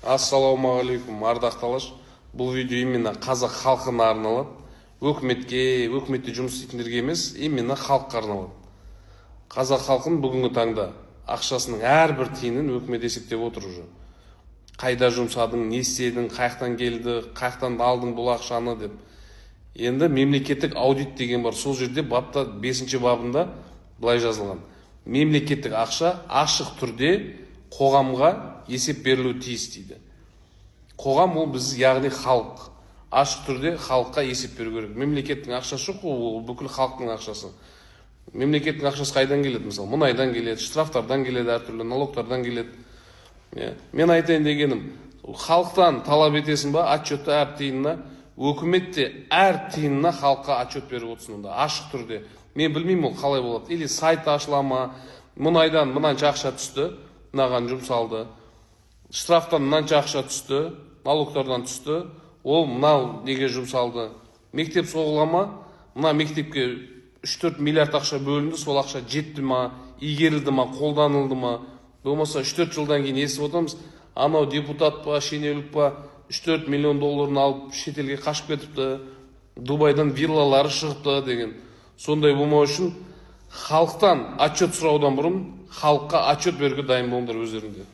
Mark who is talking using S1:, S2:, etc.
S1: Ассалаумағалейкум, ардақталаш. Бұл видео именно қазақ халқына арналады. Өкіметте жұмыс істейтіндерге емес, именно халыққа арналады. Қазақ халқын бүгінгі таңда ақшасының әрбір тиынын өкімет есептеп отыр уже. Қайда жұмсадың, не істедің, қаяқтан келді, қаяқтан алдың бұл ақшаны деп. Енді мемлекеттік аудит деген бар. Сол жерде бапта 5-ші бабында былай жазылған. Мемлекеттік ақша ашық түрде қоғамға есеп берілуі тиіс дейді. Қоғам ол біз, яғни халық. Ашық түрде халыққа есеп беру керек. Мемлекеттің ақшасы жоқ, ол бүкіл халықтың ақшасы. Мемлекеттің ақшасы қайдан келеді? Мысалы, мұнайдан келеді, штрафтардан келеді, әртүрлі налогтардан келеді. Мен айтайын дегенім, халықтан талап етесің ба, отчетты әр тиынына, өкіметте әр тиынына халыққа отчет беріп отырсын онда, ашық түрде. Мен білмеймін ол қалай болады. Или сайт ашылама, мұнайдан мынанша ақша түсті, мынаған жұмсалды, штрафтан мынанша ақша түсті, налогтардан түсті, ол мынау неге жұмсалды. Мектеп соғылама, мына мектепке 3-4 миллиард ақша бөлінді, сол ақша жетті ма, игерілді ма, қолданылды ма. Болмаса 3-4 жылдан кейін естіп отырмыз, анау депутат па, шенеунік па 3-4 миллион долларын алып шетелге қашып кетіпті, Дубайдан виллалары шығыпты деген. Сондай болмау үшін халықтан отчет сұраудан бұрын халыққа отчет беруге дайын болыңдар өздеріңде.